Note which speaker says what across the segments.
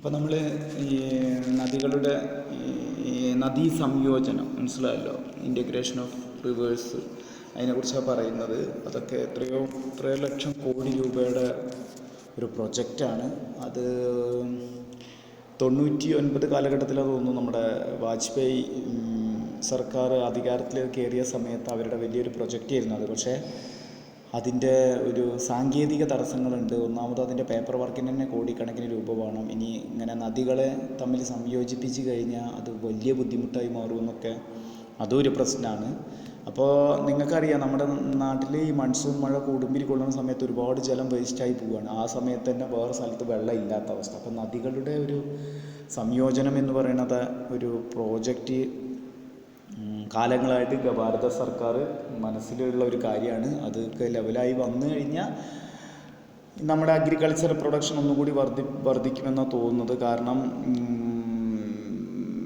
Speaker 1: അപ്പോൾ നമ്മൾ ഈ നദികളുടെ നദീ സംയോജനം മനസ്സിലായല്ലോ, ഇൻ്റഗ്രേഷൻ ഓഫ് റിവേഴ്സ്, അതിനെക്കുറിച്ചാണ് പറയുന്നത്. അതൊക്കെ എത്രയോ ലക്ഷം കോടി രൂപയുടെ ഒരു പ്രൊജക്റ്റാണ്. അത് 99 കാലഘട്ടത്തിലാണ് തോന്നുന്നു നമ്മുടെ വാജ്പേയി സർക്കാർ അധികാരത്തിൽ കയറിയ സമയത്ത് അവരുടെ വലിയൊരു പ്രൊജക്റ്റായിരുന്നു അത്. പക്ഷേ അതിൻ്റെ ഒരു സാങ്കേതിക തടസ്സങ്ങളുണ്ട്. ഒന്നാമത് അതിൻ്റെ പേപ്പർ വർക്കിന് തന്നെ കോടിക്കണക്കിന് രൂപ വേണം. ഇനി ഇങ്ങനെ നദികളെ തമ്മിൽ സംയോജിപ്പിച്ച് കഴിഞ്ഞാൽ അത് വലിയ ബുദ്ധിമുട്ടായി മാറുമെന്നൊക്കെ അതും ഒരു പ്രശ്നമാണ്. അപ്പോൾ നിങ്ങൾക്കറിയാം, നമ്മുടെ നാട്ടിൽ ഈ മൺസൂൺ മഴ കൂടുമ്പിരി കൊള്ളുന്ന സമയത്ത് ഒരുപാട് ജലം വേസ്റ്റായി പോവുകയാണ്. ആ സമയത്ത് തന്നെ വേറെ സ്ഥലത്ത് വെള്ളം ഇല്ലാത്ത അവസ്ഥ. അപ്പോൾ നദികളുടെ ഒരു സംയോജനം എന്ന് പറയുന്നത് ഒരു പ്രോജക്റ്റ് കാലങ്ങളായിട്ട് ഭാരത സർക്കാർ മനസ്സിലുള്ള ഒരു കാര്യമാണ്. അതൊക്കെ ലെവലായി വന്നു കഴിഞ്ഞാൽ നമ്മുടെ അഗ്രികൾച്ചർ പ്രൊഡക്ഷൻ ഒന്നുകൂടി വർദ്ധിക്കുമെന്നാണ് തോന്നുന്നത്. കാരണം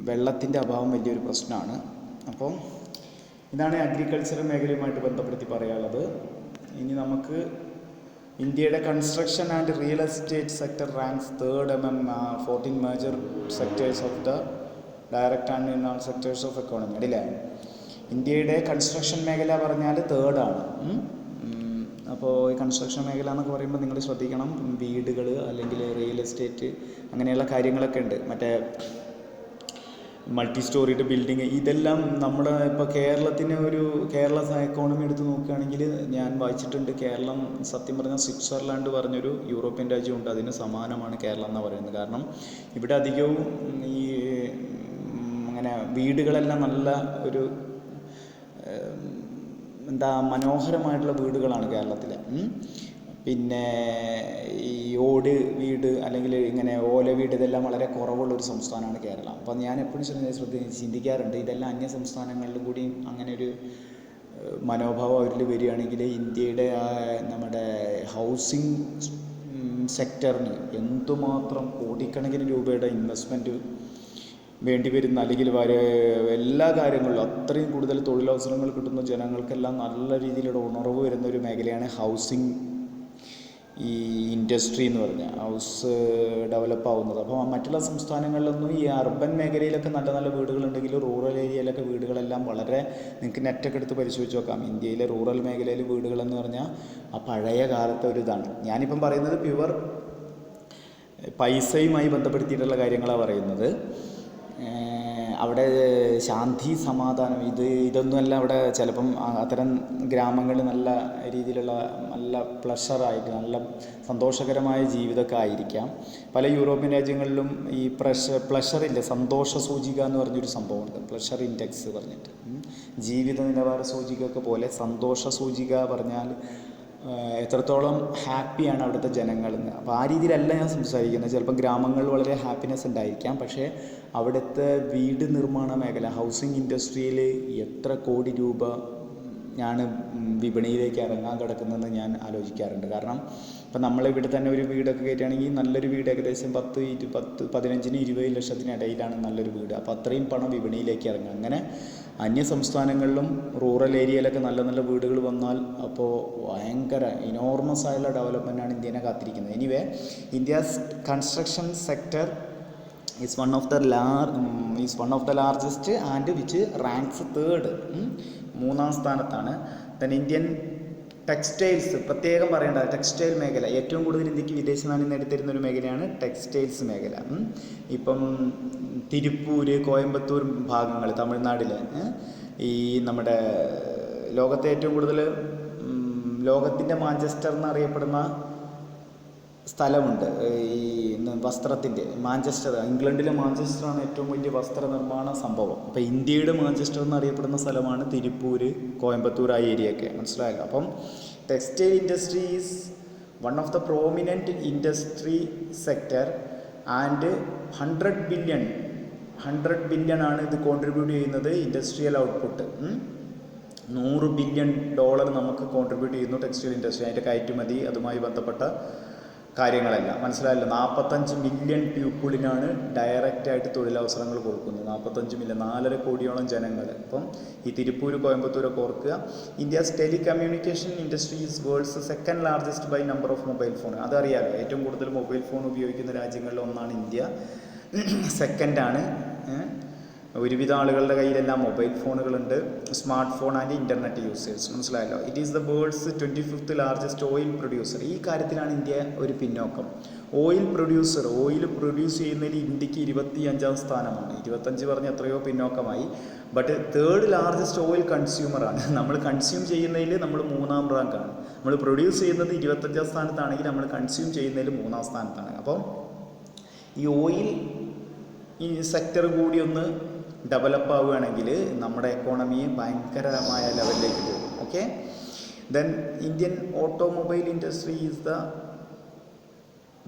Speaker 1: വെള്ളത്തിൻ്റെ അഭാവം വലിയൊരു പ്രശ്നമാണ്. അപ്പോൾ ഇതാണ് അഗ്രികൾച്ചർ മേഖലയുമായിട്ട് ബന്ധപ്പെടുത്തി പറയാനുള്ളത്. ഇനി നമുക്ക് ഇന്ത്യയുടെ construction and real estate sector ranks 3rd among 14 major sectors of the direct and indirect sectors of economy. അല്ലേ, ഇന്ത്യയുടെ കൺസ്ട്രക്ഷൻ മേഖല പറഞ്ഞാൽ 3rd ആണ്. അപ്പോൾ ഈ കൺസ്ട്രക്ഷൻ മേഖല എന്നൊക്കെ പറയുമ്പോൾ നിങ്ങൾ ശ്രദ്ധിക്കണം, വീടുകൾ അല്ലെങ്കിൽ റിയൽ എസ്റ്റേറ്റ് അങ്ങനെയുള്ള കാര്യങ്ങളൊക്കെ ഉണ്ട്. മറ്റേ മൾട്ടി സ്റ്റോറിഡ് ബിൽഡിങ്, ഇതെല്ലാം നമ്മുടെ ഇപ്പോൾ കേരള എക്കോണമി എടുത്ത് നോക്കുകയാണെങ്കിൽ ഞാൻ വായിച്ചിട്ടുണ്ട്, കേരളം സത്യം പറഞ്ഞാൽ സ്വിറ്റ്സർലാൻഡ് പറഞ്ഞൊരു യൂറോപ്യൻ രാജ്യമുണ്ട്, അതിന് സമാനമാണ് കേരളം എന്ന് പറയുന്നത്. കാരണം ഇവിടെ അധികവും ഈ അങ്ങനെ വീടുകളെല്ലാം നല്ല ഒരു മനോഹരമായിട്ടുള്ള വീടുകളാണ് കേരളത്തിൽ. പിന്നെ ഈ ഓട് വീട് അല്ലെങ്കിൽ ഇങ്ങനെ ഓല വീട് ഇതെല്ലാം വളരെ കുറവുള്ളൊരു സംസ്ഥാനമാണ് കേരളം. അപ്പോൾ ഞാൻ എപ്പോഴും ചിന്തിക്കാറുണ്ട്, ഇതെല്ലാം അന്യ സംസ്ഥാനങ്ങളിലും കൂടി അങ്ങനെ ഒരു മനോഭാവം അവരിൽ വരികയാണെങ്കിൽ ഇന്ത്യയുടെ നമ്മുടെ ഹൗസിംഗ് സെക്ടറിന് എന്തുമാത്രം കോടിക്കണക്കിന് രൂപയുടെ ഇൻവെസ്റ്റ്മെൻറ്റ് വേണ്ടി വരുന്ന, അല്ലെങ്കിൽ എല്ലാ കാര്യങ്ങളിലും അത്രയും കൂടുതൽ തൊഴിലവസരങ്ങൾ കിട്ടുന്ന ജനങ്ങൾക്കെല്ലാം നല്ല രീതിയിലുള്ള ഉണർവ് വരുന്ന ഒരു മേഖലയാണ് ഹൗസിംഗ് ഈ ഇൻഡസ്ട്രി എന്ന് പറഞ്ഞാൽ, ഹൗസ് ഡെവലപ്പ് ആവുന്നത്. അപ്പോൾ മറ്റുള്ള സംസ്ഥാനങ്ങളിലൊന്നും ഈ അർബൻ മേഖലയിലൊക്കെ നല്ല നല്ല വീടുകളുണ്ടെങ്കിൽ റൂറൽ ഏരിയയിലൊക്കെ വീടുകളെല്ലാം വളരെ, നിങ്ങൾക്ക് നെറ്റൊക്കെ എടുത്ത് പരിശോധിച്ച് നോക്കാം, ഇന്ത്യയിലെ റൂറൽ മേഖലയിൽ വീടുകളെന്ന് പറഞ്ഞാൽ ആ പഴയ കാലത്തെ ഒരു ഇതാണ്. ഞാനിപ്പം പറയുന്നത് പ്യുവർ പൈസയുമായി ബന്ധപ്പെടുത്തിയിട്ടുള്ള കാര്യങ്ങളാണ് പറയുന്നത്. അവിടെ ശാന്തി സമാധാനം ഇതൊന്നുമല്ല അവിടെ. ചിലപ്പം അത്തരം ഗ്രാമങ്ങളിൽ നല്ല രീതിയിലുള്ള നല്ല പ്ലഷറായിട്ട് നല്ല സന്തോഷകരമായ ജീവിതമൊക്കെ ആയിരിക്കാം. പല യൂറോപ്യൻ രാജ്യങ്ങളിലും ഈ പ്ലഷറില്ല, സന്തോഷ സൂചിക എന്ന് പറഞ്ഞൊരു സംഭവമുണ്ട്, പ്ലഷർ ഇൻഡെക്സ് പറഞ്ഞിട്ട്, ജീവിത നിലവാര സൂചികയൊക്കെ പോലെ സന്തോഷ സൂചിക പറഞ്ഞാൽ എത്രത്തോളം ഹാപ്പിയാണ് അവിടുത്തെ ജനങ്ങളെന്ന്. അപ്പോൾ ആ രീതിയിലല്ല ഞാൻ സംസാരിക്കുന്നത്. ചിലപ്പോൾ ഗ്രാമങ്ങളിൽ വളരെ ഹാപ്പിനെസ് ഉണ്ടായിരിക്കാം, പക്ഷേ അവിടുത്തെ വീട് നിർമ്മാണ മേഖല, ഹൗസിംഗ് ഇൻഡസ്ട്രിയിൽ എത്ര കോടി രൂപ ഞാൻ വിപണിയിലേക്ക് ഇറങ്ങാൻ കിടക്കുന്നതെന്ന് ഞാൻ ആലോചിക്കാറുണ്ട്. കാരണം ഇപ്പം നമ്മളിവിടെ തന്നെ ഒരു വീടൊക്കെ കയറ്റുകയാണെങ്കിൽ നല്ലൊരു വീട് ഏകദേശം 15-20 ലക്ഷത്തിന് ഇടയിലാണ് നല്ലൊരു വീട്. അപ്പോൾ അത്രയും പണം വിപണിയിലേക്ക് ഇറങ്ങുക. അങ്ങനെ അന്യ സംസ്ഥാനങ്ങളിലും റൂറൽ ഏരിയയിലൊക്കെ നല്ല നല്ല വീടുകൾ വന്നാൽ അപ്പോൾ ഭയങ്കര ഇനോർമസ് ആയുള്ള ഡെവലപ്മെൻറ്റാണ് ഇന്ത്യനെ കാത്തിരിക്കുന്നത്. Anyway, India's construction sector is one of the largest and which ranks 3rd, 3ാം സ്ഥാനത്താണ്. ദെൻ ഇന്ത്യൻ ടെക്സ്റ്റൈൽസ്, പ്രത്യേകം പറയേണ്ട ടെക്സ്റ്റൈൽ മേഖല ഏറ്റവും കൂടുതൽ ഇന്ത്യക്ക് വിദേശ നാണ്യം നേടിത്തരുന്ന ഒരു മേഖലയാണ് ടെക്സ്റ്റൈൽസ് മേഖല. ഇപ്പം തിരുപ്പൂർ, കോയമ്പത്തൂർ ഭാഗങ്ങൾ തമിഴ്നാട്ടിലെ ഈ നമ്മുടെ ലോകത്തെ ഏറ്റവും കൂടുതൽ ലോകത്തിൻ്റെ മാഞ്ചസ്റ്റർ എന്നറിയപ്പെടുന്ന സ്ഥലമുണ്ട് ഈ വസ്ത്രത്തിൻ്റെ. മാഞ്ചസ്റ്റർ, ഇംഗ്ലണ്ടിലെ മാഞ്ചസ്റ്ററാണ് ഏറ്റവും വലിയ വസ്ത്രനിർമ്മാണ സംഭവം. അപ്പോൾ ഇന്ത്യയുടെ മാഞ്ചസ്റ്റർ എന്നറിയപ്പെടുന്ന സ്ഥലമാണ് തിരുപ്പൂർ, കോയമ്പത്തൂർ, ആ ഏരിയയൊക്കെ, മനസ്സിലായല്ലോ. അപ്പം textile industry is one of the prominent industry sector and 100 billion ആണ് ഇത് കോൺട്രിബ്യൂട്ട് ചെയ്യുന്നത്. ഇൻഡസ്ട്രിയൽ ഔട്ട്പുട്ട് $100 ബില്യൺ നമുക്ക് കോൺട്രിബ്യൂട്ട് ചെയ്യുന്നു ടെക്സ്റ്റൈൽ ഇൻഡസ്ട്രി. അതിൻ്റെ കയറ്റുമതി, അതുമായി ബന്ധപ്പെട്ട കാര്യങ്ങളല്ല, മനസ്സിലായല്ലോ. 45 മില്യൺ പീപ്പിളിനാണ് ഡയറക്റ്റായിട്ട് തൊഴിലവസരങ്ങൾ കൊടുക്കുന്നത്. 45 മില്യൺ, 4.5 കോടിയോളം ജനങ്ങൾ. അപ്പം ഈ തിരുപ്പൂർ, കോയമ്പത്തൂരൊക്കെ ഓർക്കുക. India's telecommunication industry is world's second largest by number of mobile phone. അതറിയാമല്ലോ, ഏറ്റവും കൂടുതൽ മൊബൈൽ ഫോൺ ഉപയോഗിക്കുന്ന രാജ്യങ്ങളിൽ ഒന്നാണ് ഇന്ത്യ. സെക്കൻഡാണ്. ഒരുവിധ ആളുകളുടെ കയ്യിലെല്ലാം മൊബൈൽ ഫോണുകളുണ്ട്, smartphone and internet users, മനസ്സിലായല്ലോ. It is the world's 25th largest oil producer. ഈ കാര്യത്തിലാണ് ഇന്ത്യ ഒരു പിന്നോക്കം. ഓയിൽ പ്രൊഡ്യൂസ് ചെയ്യുന്നതിൽ ഇന്ത്യക്ക് 25ാം സ്ഥാനമാണ്. 25 പറഞ്ഞ് എത്രയോ പിന്നോക്കമായി. ബട്ട് 3rd ലാർജസ്റ്റ് ഓയിൽ കൺസ്യൂമറാണ്. നമ്മൾ കൺസ്യൂം ചെയ്യുന്നതിൽ നമ്മൾ 3ാം റാങ്കാണ്. നമ്മൾ പ്രൊഡ്യൂസ് ചെയ്യുന്നത് 25ാം സ്ഥാനത്താണെങ്കിൽ നമ്മൾ കൺസ്യൂം ചെയ്യുന്നതിൽ 3ാം സ്ഥാനത്താണ്. അപ്പം ഈ ഓയിൽ ഈ സെക്ടർ കൂടി ഒന്ന് ഡെവലപ്പ് ആവുകയാണെങ്കിൽ നമ്മുടെ എക്കോണമി ഭയങ്കരമായ ലെവലിലേക്ക് പോകും. Okay, then Indian automobile industry is the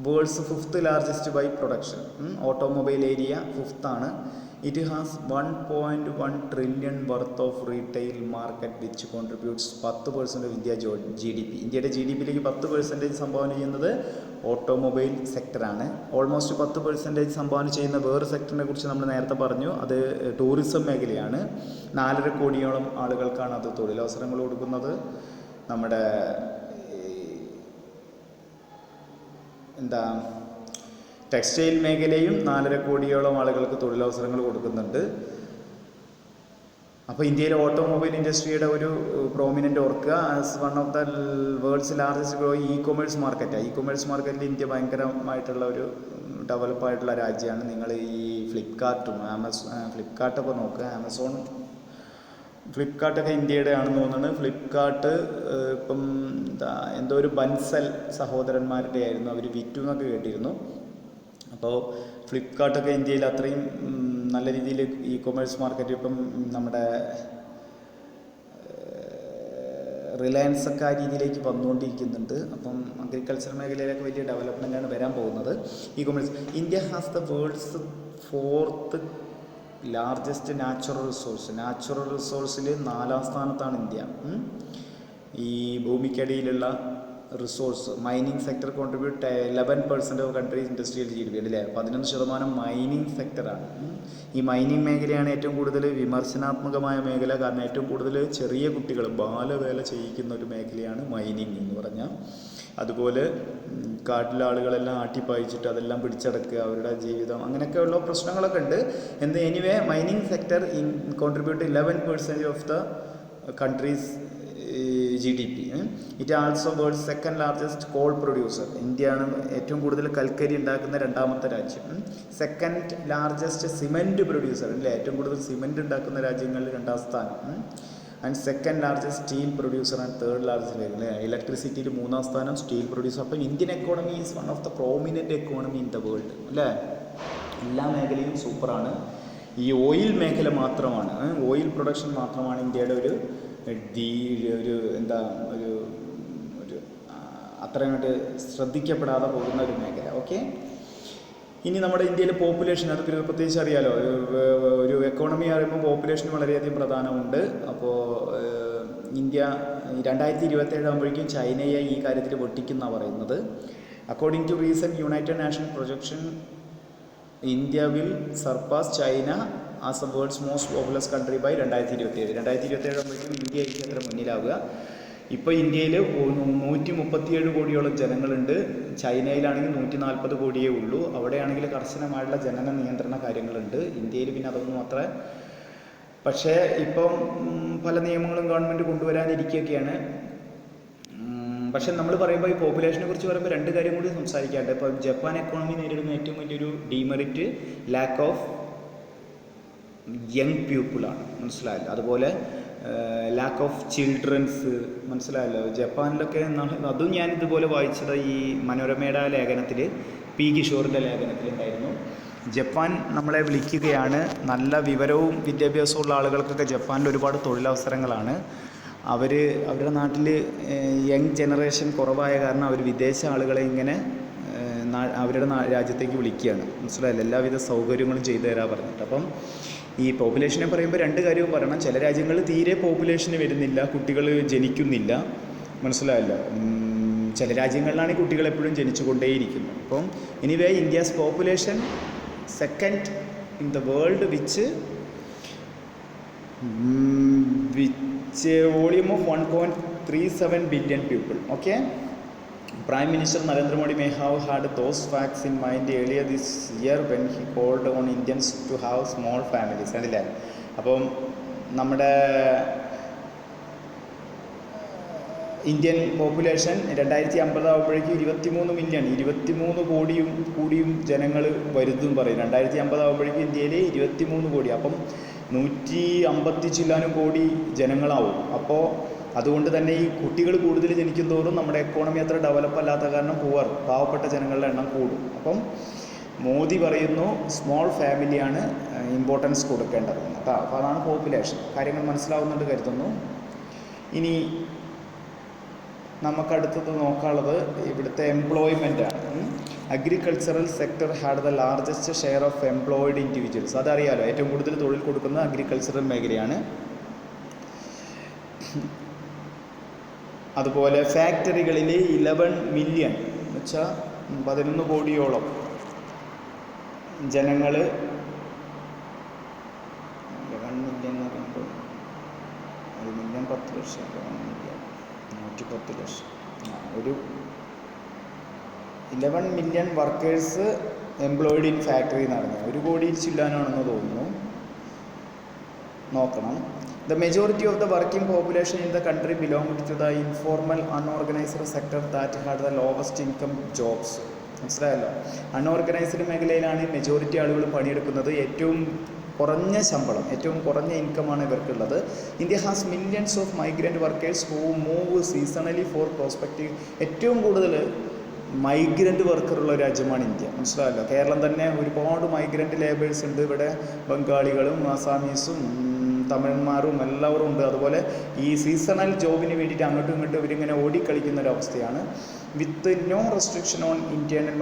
Speaker 1: world's 5th largest by production. Automobile area 5th ആണ്. It has 1.1 trillion worth of retail market which contributes 10% of India GDP. ഇന്ത്യയുടെ GDPയിലേക്ക് 10% സംഭാവന ചെയ്യുന്നത് ഓട്ടോമൊബൈൽ സെക്ടറാണ്. ഓൾമോസ്റ്റ് 10% സംഭാവന ചെയ്യുന്ന വേറെ സെക്ടറിനെ കുറിച്ച് നമ്മൾ നേരത്തെ പറഞ്ഞു, അത് ടൂറിസം മേഖലയാണ്. 4.5 കോടിയോളം ആളുകൾക്കാണ് അത് തൊഴിലവസരങ്ങൾ കൊടുക്കുന്നത്. നമ്മുടെ ടെക്സ്റ്റൈൽ മേഖലയും 4.5 കോടിയോളം ആളുകൾക്ക് തൊഴിലവസരങ്ങൾ കൊടുക്കുന്നുണ്ട്. അപ്പോൾ ഇന്ത്യയിലെ ഓട്ടോമൊബൈൽ ഇൻഡസ്ട്രിയുടെ ഒരു പ്രോമിനൻ്റ് ഓർക്കുക. As one of the world's largest growing e-commerce മാർക്കറ്റാണ്. ഇ-കൊമേഴ്സ് മാർക്കറ്റിൽ ഇന്ത്യ ഭയങ്കരമായിട്ടുള്ള ഒരു ഡെവലപ്പായിട്ടുള്ള രാജ്യമാണ്. നിങ്ങൾ ഈ ഫ്ലിപ്കാർട്ടൊക്കെ നോക്കുക. ഫ്ലിപ്കാർട്ടൊക്കെ ഇന്ത്യയുടെ ആണെന്ന് തോന്നുന്നത്. ഫ്ലിപ്കാർട്ട് ഇപ്പം എന്തോ ഒരു ബൻസൽ സഹോദരന്മാരുടെ ആയിരുന്നു, അവർ വിറ്റു എന്നൊക്കെ കേട്ടിരുന്നു. അപ്പോൾ ഫ്ലിപ്കാർട്ടൊക്കെ ഇന്ത്യയിൽ അത്രയും നല്ല രീതിയിൽ ഇ-കൊമേഴ്സ് മാർക്കറ്റ്, ഇപ്പം നമ്മുടെ റിലയൻസ് ഒക്കെ ആ രീതിയിലേക്ക് വന്നുകൊണ്ടിരിക്കുന്നുണ്ട്. അപ്പം അഗ്രികൾച്ചർ മേഖലയിലൊക്കെ വലിയ ഡെവലപ്മെൻറ്റാണ് വരാൻ പോകുന്നത്. E-commerce. India has the world's 4th largest natural റിസോഴ്സിൽ 4ാം സ്ഥാനത്താണ് ഇന്ത്യ. ഈ ഭൂമിക്കടിയിലുള്ള resource mining sector contribute 11% of country's industrial GDP അല്ലേ. 11% മൈനിങ് സെക്ടറാണ്. ഈ മൈനിങ് മേഖലയാണ് ഏറ്റവും കൂടുതൽ വിമർശനാത്മകമായ മേഖല. കാരണം ഏറ്റവും കൂടുതൽ ചെറിയ കുട്ടികൾ ബാലവേല ചെയ്യിക്കുന്ന ഒരു മേഖലയാണ് മൈനിങ് എന്ന് പറഞ്ഞാൽ. അതുപോലെ കാട്ടിലെ ആളുകളെല്ലാം ആട്ടിപ്പായിച്ചിട്ട് അതെല്ലാം പിടിച്ചടക്കുക, അവരുടെ ജീവിതം, അങ്ങനെയൊക്കെയുള്ള പ്രശ്നങ്ങളൊക്കെ ഉണ്ട്. Anyway mining sector contribute 11% of the countries GDP. It also world 2nd largest call producer. ഇന്ത്യയാണ് ഏറ്റവും കൂടുതൽ കൽക്കരി ഉണ്ടാക്കുന്ന 2ാമത്തെ രാജ്യം. 2nd ലാർജസ്റ്റ് സിമെൻറ്റ് പ്രൊഡ്യൂസർ അല്ലേ, ഏറ്റവും കൂടുതൽ സിമെൻറ്റ് ഉണ്ടാക്കുന്ന രാജ്യങ്ങളിൽ 2ാം സ്ഥാനം. And 2nd largest steel producer and 3rd largest അല്ലേ. ഇലക്ട്രിസിറ്റിയിൽ 3ാം സ്ഥാനം, സ്റ്റീൽ പ്രൊഡ്യൂസർ. അപ്പം Indian economy is one of the prominent economy in the world അല്ലേ. എല്ലാ മേഖലയും സൂപ്പറാണ്. ഈ ഓയിൽ മേഖല മാത്രമാണ്, ഓയിൽ പ്രൊഡക്ഷൻ മാത്രമാണ് ഇന്ത്യയുടെ ഒരു അത്രയുമായിട്ട് ശ്രദ്ധിക്കപ്പെടാതെ പോകുന്ന ഒരു മേഖല. ഓക്കെ, ഇനി നമ്മുടെ ഇന്ത്യയിലെ പോപ്പുലേഷൻ, അത് പ്രത്യേകിച്ച് അറിയാലോ, ഒരു എക്കോണമി പറയുമ്പോൾ പോപ്പുലേഷൻ വളരെയധികം പ്രധാനമുണ്ട്. അപ്പോൾ ഇന്ത്യ 2027 ആകുമ്പോഴേക്കും ചൈനയെ ഈ കാര്യത്തിൽ വെട്ടിക്കുന്നാണ് പറയുന്നത്. According to recent United Nation projection, India will surpass China as a world's most populous country by 2027. 2027 ആകുമ്പോഴേക്കും ഇന്ത്യ അത്ര മുന്നിലാവുക. ഇപ്പോൾ ഇന്ത്യയിൽ 137 കോടിയോളം ജനങ്ങളുണ്ട്. ചൈനയിലാണെങ്കിൽ 140 കോടിയേ ഉള്ളൂ. അവിടെയാണെങ്കിൽ കർശനമായിട്ടുള്ള ജനന നിയന്ത്രണ കാര്യങ്ങളുണ്ട്. ഇന്ത്യയിൽ പിന്നെ അതൊന്നും അത്ര. പക്ഷേ ഇപ്പം പല നിയമങ്ങളും ഗവൺമെൻറ് കൊണ്ടുവരാനിരിക്കുകയൊക്കെയാണ്. പക്ഷെ നമ്മൾ പറയുമ്പോൾ ഈ പോപ്പുലേഷനെ കുറിച്ച് പറയുമ്പോൾ 2 കാര്യം കൂടി സംസാരിക്കാറുണ്ട്. ഇപ്പോൾ ജപ്പാൻ എക്കോണമി നേരിടുന്ന ഏറ്റവും വലിയൊരു ഡീമെറിറ്റ് ലാക്ക് ഓഫ് യങ് പീപ്പിളാണ്, മനസ്സിലായല്ലോ. അതുപോലെ ലാക്ക് ഓഫ് ചിൽഡ്രൻസ്, മനസ്സിലായല്ലോ. ജപ്പാനിലൊക്കെ അതും ഞാൻ ഇതുപോലെ വായിച്ചത് ഈ മനോരമയുടെ ലേഖനത്തിൽ, പി കിഷോറിൻ്റെ ലേഖനത്തിലുണ്ടായിരുന്നു. ജപ്പാൻ നമ്മളെ വിളിക്കുകയാണ്. നല്ല വിവരവും വിദ്യാഭ്യാസവും ഉള്ള ആളുകൾക്കൊക്കെ ജപ്പാനിൽ ഒരുപാട് തൊഴിലവസരങ്ങളാണ്. അവരുടെ നാട്ടിൽ യങ് ജനറേഷൻ കുറവായ കാരണം അവർ വിദേശ ആളുകളെ ഇങ്ങനെ അവരുടെ രാജ്യത്തേക്ക് വിളിക്കുകയാണ്, മനസ്സിലായല്ലോ. എല്ലാവിധ സൗകര്യങ്ങളും ചെയ്തു തരാൻ പറഞ്ഞിട്ട്. അപ്പം ഈ പോപ്പുലേഷനെ പറയുമ്പോൾ 2 കാര്യവും പറയണം. ചില രാജ്യങ്ങളിൽ തീരെ പോപ്പുലേഷന് വരുന്നില്ല, കുട്ടികൾ ജനിക്കുന്നില്ല, മനസ്സിലായല്ലോ. ചില രാജ്യങ്ങളിലാണ് ഈ കുട്ടികൾ എപ്പോഴും ജനിച്ചുകൊണ്ടേയിരിക്കുന്നത്. അപ്പം anyway India's population second in the world which volume of 1.37 billion people. Okay. Prime Minister Narendra Modi may have had those facts in mind earlier this year when he called on Indians to have small families. അല്ലേ? അപ്പം നമ്മുടെ Indian population 2050 ആകുമ്പോഴേക്കും 23 million 23 കോടിയും ജനങ്ങൾ വരുന്നു പറയും. 2050 ആകുമ്പോഴേക്കും ഇന്ത്യയിൽ 23 കോടി. അപ്പം 150 ചില്ലാനും കോടി ജനങ്ങളാവും. അപ്പോൾ അതുകൊണ്ട് തന്നെ ഈ കുട്ടികൾ കൂടുതൽ ജനിക്കുന്തോറും നമ്മുടെ എക്കോണമി അത്ര ഡെവലപ്പ് അല്ലാത്ത കാരണം പാവപ്പെട്ട ജനങ്ങളുടെ എണ്ണം കൂടും. അപ്പം മോദി പറയുന്നു സ്മോൾ ഫാമിലിയാണ് ഇമ്പോർട്ടൻസ് കൊടുക്കേണ്ടത് കേട്ടോ. അപ്പോൾ അതാണ് പോപ്പുലേഷൻ. കാര്യങ്ങൾ മനസ്സിലാവുന്നുണ്ട് കരുതുന്നു. ഇനി നമുക്കടുത്തത് നോക്കാനുള്ളത് ഇവിടുത്തെ എംപ്ലോയ്മെൻറ്റാണ്. Agricultural sector had the largest share of employed individuals. അതറിയാലോ, ഏറ്റവും കൂടുതൽ തൊഴിൽ കൊടുക്കുന്നത് അഗ്രികൾച്ചറൽ മേഖലയാണ്. അതുപോലെ ഫാക്ടറികളിൽ 11 മില്യൺ എന്ന് വെച്ചാൽ 11 കോടിയോളം ജനങ്ങൾ 11 മില്യൺ എന്ന് പറയുമ്പോൾ 1 മില്യൺ 10 ലക്ഷം 110 ലക്ഷം ഒരു 11 million workers employed in factory എന്ന് പറഞ്ഞാൽ 1 കോടിയിൽ ചില്ലാനാണെന്ന് തോന്നുന്നു. നോക്കണം. The majority of the working population in the country belonged to the informal unorganized sector that had the lowest income jobs. മനസ്സിലായല്ലോ, അൺഓർഗനൈസ്ഡ് മേഖലയിലാണ് മെജോറിറ്റി ആളുകൾ പണിയെടുക്കുന്നത്. ഏറ്റവും കുറഞ്ഞ ശമ്പളം, ഏറ്റവും കുറഞ്ഞ ഇൻകമാണ് ഇവർക്കുള്ളത്. India has millions of migrant workers who move seasonally for prospective. ഏറ്റവും കൂടുതൽ മൈഗ്രൻ്റ് വർക്കറുള്ള രാജ്യമാണ് ഇന്ത്യ. മനസ്സിലായല്ലോ, കേരളം തന്നെ ഒരുപാട് മൈഗ്രൻ്റ് ലേബേഴ്സ് ഉണ്ട് ഇവിടെ. ബംഗാളികളും ആസാമീസും തമിഴന്മാരും എല്ലാവരും ഉണ്ട്. അതുപോലെ ഈ സീസണൽ ജോബിന് വേണ്ടിയിട്ട് അങ്ങോട്ടും ഇങ്ങോട്ടും ഇവരിങ്ങനെ ഓടിക്കളിക്കുന്ന ഒരവസ്ഥയാണ്. With no restriction on internal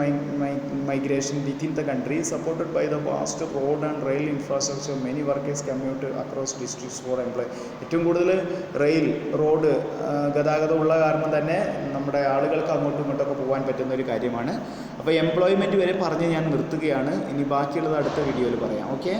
Speaker 1: migration within the country, supported by the vast road and rail infrastructure, many workers commute across districts for employ. ഏറ്റവും കൂടുതൽ റോഡ് ഗതാഗതമുള്ള കാരണം തന്നെ നമ്മുടെ ആളുകൾക്ക് അങ്ങോട്ടും ഇങ്ങോട്ടൊക്കെ പോകാൻ പറ്റുന്ന ഒരു കാര്യമാണ്. അപ്പോൾ എംപ്ലോയ്മെൻറ്റ് വരെ പറഞ്ഞ് ഞാൻ നിർത്തുകയാണ്. ഇനി ബാക്കിയുള്ളത് അടുത്ത വീഡിയോയിൽ പറയാം. ഓക്കെ.